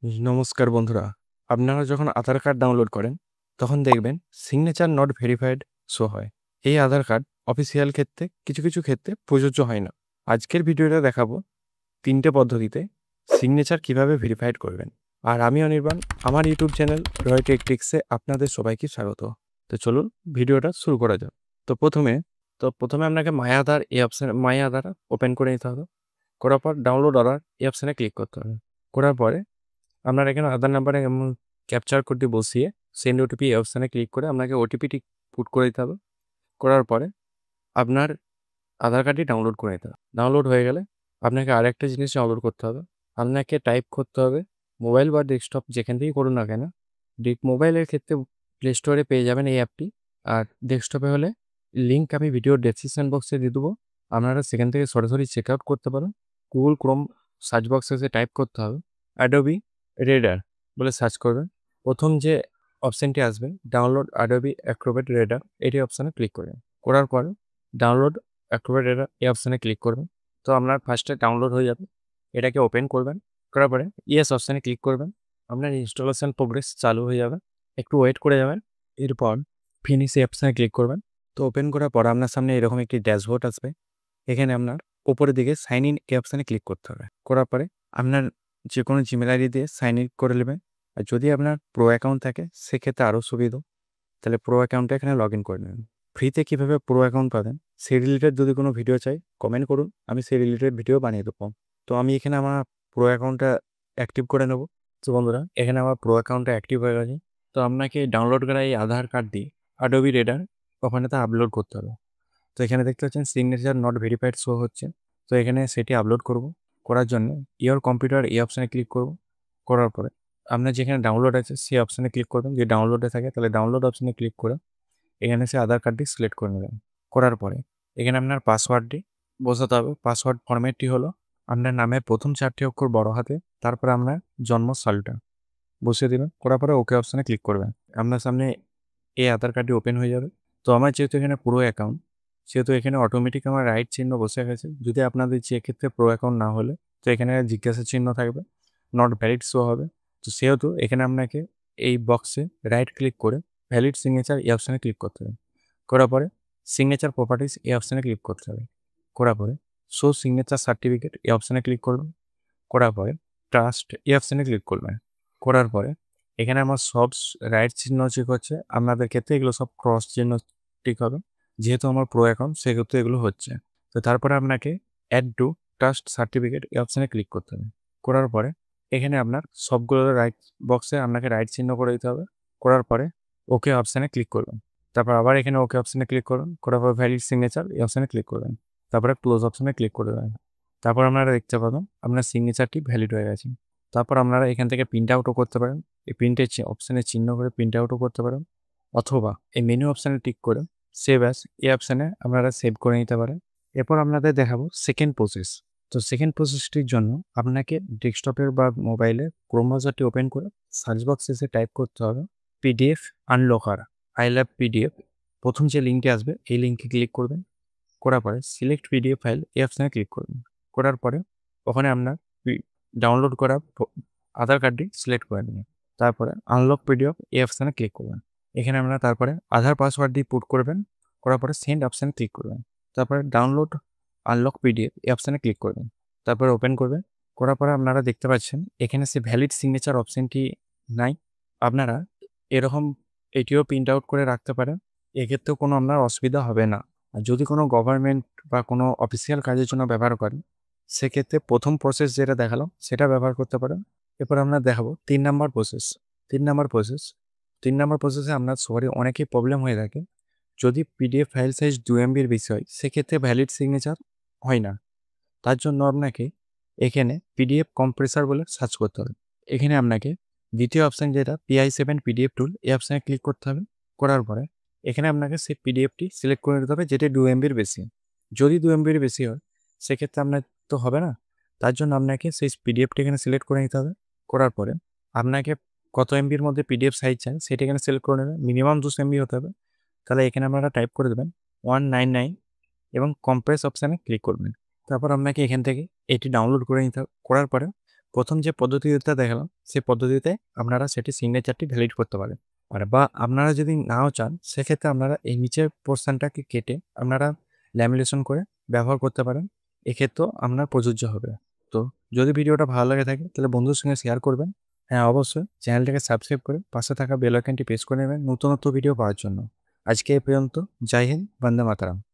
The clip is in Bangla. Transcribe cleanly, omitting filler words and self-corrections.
নমস্কার বন্ধুরা। আপনারা যখন আধার কার্ড ডাউনলোড করেন, তখন দেখবেন সিগনেচার নট ভেরিফাইড শো হয়। এই আধার কার্ড অফিসিয়াল ক্ষেত্রে কিছু ক্ষেত্রে প্রযোজ্য হয় না। আজকের ভিডিওটা দেখাবো ৩টে পদ্ধতিতে সিগনেচার কিভাবে ভেরিফাইড করবেন। আর আমি অনির্বাণ, আমার ইউটিউব চ্যানেল রয় টেকটিক্সে আপনাদের সবাইকে স্বাগত। তো চলুন ভিডিওটা শুরু করা যাক। তো প্রথমে আপনাকে মাই আধার ওপেন করে নিতে হবে। করার পর ডাউনলোড আধার এই অপশানে ক্লিক করতে হবে। করার পরে আপনার এখানে আধার নাম্বারে এমন ক্যাপচার কোডটি বসিয়ে সেন্ড ওটিপি এই অপশানে ক্লিক করে আপনাকে ওটিপিটি পুট করে দিতে হবে। করার পরে আপনার আধার কার্ডটি ডাউনলোড করে নিতে হবে। ডাউনলোড হয়ে গেলে আপনাকে আরেকটা জিনিস ডাউনলোড করতে হবে। আপনাকে টাইপ করতে হবে, মোবাইল বা ডেস্কটপ যেখান থেকেই করুন না কেন। মোবাইলের ক্ষেত্রে প্লে স্টোরে পেয়ে যাবেন এই অ্যাপটি। আর ডেস্কটপে হলে লিঙ্ক আমি ভিডিওর ডেসক্রিপশন বক্সে দিয়ে দেবো। আপনারা সেখান থেকে সরাসরি চেক আউট করতে পারেন। গুগল ক্রোম সার্চ বক্সে এসে টাইপ করতে হবে অ্যাডোবি রেডার বলে সার্চ করবেন। প্রথম যে অপশানটি আসবে ডাউনলোড অ্যাডোবি অ্যাক্রোবেট রেডার, এটি অপশানে ক্লিক করবেন। করার পরে ডাউনলোড অ্যাক্রোবেট রেডার এই অপশানে ক্লিক করবেন। তো আপনার ফার্স্টে ডাউনলোড হয়ে যাবে। এটাকে ওপেন করবেন। করার পরে ইয়েস অপশানে ক্লিক করবেন। আপনার ইনস্টলেশন প্রোগ্রেস চালু হয়ে যাবে। একটু ওয়েট করে যাবেন। এরপর ফিনিশ এই অপশানে ক্লিক করবেন। তো ওপেন করার পর আপনার সামনে এরকম একটি ড্যাশবোর্ড আসবে। এখানে আপনার উপরের দিকে সাইন ইন এই অপশানে ক্লিক করতে হবে। করার পরে আপনার যে কোনো জিমেল আইডি দিয়ে সাইন ইন করে নেবেন। আর যদি আপনার প্রো অ্যাকাউন্ট থাকে সেক্ষেত্রে আরও সুবিধা, তাহলে প্রো অ্যাকাউন্টটা এখানে লগ ইন করে নেবেন। ফ্রিতে কীভাবে প্রো অ্যাকাউন্ট পাবেন সেই রিলেটেড যদি কোনো ভিডিও চাই কমেন্ট করুন, আমি সেই রিলেটেড ভিডিও বানিয়ে দেবো। তো আমি এখানে আমার প্রো অ্যাকাউন্টটা অ্যাক্টিভ করে নেব। তো বন্ধুরা, এখানে আমার প্রো অ্যাকাউন্টটা অ্যাক্টিভ হয়ে গেছে। তো আপনাকে ডাউনলোড করা এই আধার কার্ড দিয়ে অ্যাডোবি রেডার ওখানে তা আপলোড করতে হবে। তো এখানে দেখতে পাচ্ছেন সিগনেচার নট ভেরিফাইড শো হচ্ছে। তো এখানে সেটি আপলোড করব। করার জন্য ইওর কম্পিউটার এই অপশানে ক্লিক করব। করার পরে আপনার যেখানে ডাউনলোড আছে সেই অপশানে ক্লিক করবেন। যদি ডাউনলোডে থাকে তাহলে ডাউনলোড অপশানে ক্লিক করে এখানে সে আধার কার্ডটি সিলেক্ট করে নেবেন। করার পরে এখানে আপনার পাসওয়ার্ডটি বসাতে হবে। পাসওয়ার্ড ফরম্যাটটি হলো আপনার নামের প্রথম 4টি অক্ষর বড় হাতে, তারপরে আপনার জন্ম সালটা বসিয়ে দেবেন। করার পরে ওকে অপশানে ক্লিক করবেন। আপনার সামনে এই আধার কার্ডটি ওপেন হয়ে যাবে। তো আমার যেহেতু এখানে পুরো অ্যাকাউন্ট, সেহেতু এখানে অটোমেটিক আমার রাইট চিহ্ন বসে গেছে। যদি আপনাদের যে ক্ষেত্রে প্রো অ্যাকাউন্ট না হলে তো এখানে জিজ্ঞাসা চিহ্ন থাকবে, নট ভ্যালিড শো হবে। তো সেহেতু এখানে আপনাকে এই বক্সে রাইট ক্লিক করে ভ্যালিড সিগনেচার এই অপশানে ক্লিক করতে হবে। করার পরে সিগনেচার প্রপার্টিস এই অপশানে ক্লিক করতে হবে। করার পরে শো সিগনেচার সার্টিফিকেট এই অপশানে ক্লিক করবেন। করার পরে ট্রাস্ট এই অপশানে ক্লিক করবেন। করার পরে এখানে আমার সব রাইট চিহ্ন চেক হচ্ছে। আপনাদের ক্ষেত্রে এগুলো সব ক্রস চিহ্ন ঠিক হবে। যেহেতু আমার প্রো অ্যাকাউন্ট সেক্ষেত্রে এগুলো হচ্ছে। তো তারপরে আপনাকে অ্যাড টু ট্রাস্ট সার্টিফিকেট এই অপশানে ক্লিক করতে হবে। করার পরে এখানে আপনার সবগুলো রাইট বক্সে আপনাকে রাইট চিহ্ন করে দিতে হবে। করার পরে ওকে অপশানে ক্লিক করবেন। তারপর আবার এখানে ওকে অপশানে ক্লিক করুন। করার পর ভ্যালিড সিগনেচার এই অপশানে ক্লিক করবেন। তারপরে ক্লোজ অপশানে ক্লিক করে দেবেন। তারপর আপনারা দেখতে পাবেন আপনার সিগনেচারটি ভ্যালিড হয়ে গেছে। তারপর আপনারা এখান থেকে প্রিন্ট আউটও করতে পারেন। এই প্রিন্টের অপশানে চিহ্ন করে প্রিন্ট আউটও করতে পারেন, অথবা এই মেনু অপশানে টিক করে সেভ অ্যাজ এই অপশানে আপনারা সেভ করে নিতে পারেন। এরপর আপনাদের দেখাবো সেকেন্ড প্রসেস। তো সেকেন্ড প্রসেসটির জন্য আপনাকে ডেস্কটপের বা মোবাইলে ক্রোম ব্রাউজারটি ওপেন করে সার্চ বক্সে এসে টাইপ করতে হবে PDF unlocker I love PDF. প্রথম যে লিঙ্কটি আসবে এই লিঙ্কে ক্লিক করবেন। করার পরে সিলেক্ট পিডিএফ ফাইল এই অপশানে ক্লিক করবেন। করার পরে ওখানে আপনার ডাউনলোড করা আধার কার্ডটি সিলেক্ট করে নেবেন। তারপরে আনলক পিডিএফ এই অপশানে ক্লিক করবেন। এখানে আপনারা তারপরে আধার পাসওয়ার্ড দিয়ে পুট করবেন। করার পরে সেন্ড অপশানে ক্লিক করবেন। তারপরে ডাউনলোড আনলক পিডিএফ এই অপশানে ক্লিক করবেন। তারপরে ওপেন করবেন। করার পরে আপনারা দেখতে পাচ্ছেন এখানে সে ভ্যালিড সিগনেচার অপশানটি নাই। আপনারা এরকম এটিও প্রিন্ট আউট করে রাখতে পারেন। এক্ষেত্রেও কোনো আপনার অসুবিধা হবে না। আর যদি কোনো গভর্নমেন্ট বা কোনো অফিসিয়াল কাজের জন্য ব্যবহার করেন সেক্ষেত্রে প্রথম প্রসেস যেটা দেখালাম সেটা ব্যবহার করতে পারেন। এরপর আমরা দেখাবো 3 নাম্বার প্রসেস। 3 নাম্বার প্রসেসে আপনার সবারই অনেকই প্রবলেম হয়ে থাকে। যদি পিডিএফ ফাইল সাইজ 2 MBর বেশি হয় সেক্ষেত্রে ভ্যালিড সিগনেচার হয় না। তার জন্য আপনাকে এখানে পিডিএফ কম্প্রেসার বলে সার্চ করতে হবে। এখানে আপনাকে দ্বিতীয় অপশান যেটা PI7 পিডিএফ টুল এই অপশানে ক্লিক করতে হবে। করার পরে এখানে আপনাকে সেই পিডিএফটি সিলেক্ট করে নিতে হবে যেটা 2 MBর বেশি। যদি 2 MBর বেশি হয় সেক্ষেত্রে আপনার তো হবে না। তার জন্য আপনাকে সেই পিডিএফটি এখানে সিলেক্ট করে নিতে হবে। করার পরে আপনাকে কত MBর মধ্যে পিডিএফ সাইজ চান সেটা এখানে সিলেক্ট করে নেবেন। মিনিমাম 2 MB হতে হবে। তাহলে এখানে আপনারা টাইপ করে দেবেন 199 এবং কম্প্রেস অপশানে ক্লিক করবেন। তারপর আপনাকে এখান থেকে এটি ডাউনলোড করে নিতে হবে। করার পরে প্রথম যে পদ্ধতিটা দেখালাম সেই পদ্ধতিতে আপনারা সেটি সিগনেচারটি ভ্যালিড করতে পারেন। বা আপনারা যদি নাও চান সেক্ষেত্রে আপনারা এই নিচের পোর্শনটাকে কেটে আপনারা ল্যামিনেশন করে ব্যবহার করতে পারেন। এক্ষেত্রেও আপনার প্রযোজ্য হবে। তো যদি ভিডিওটা ভালো লাগে থাকে তাহলে বন্ধুদের সঙ্গে শেয়ার করবেন। হ্যাঁ, অবশ্যই চ্যানেলটাকে সাবস্ক্রাইব করে পাশে থাকা বেল আইকনটি প্রেস করে নেবেন নতুন ভিডিও পাওয়ার জন্য। আজকে এই পর্যন্ত। জয় হিন্দ, বন্দে মাতরম।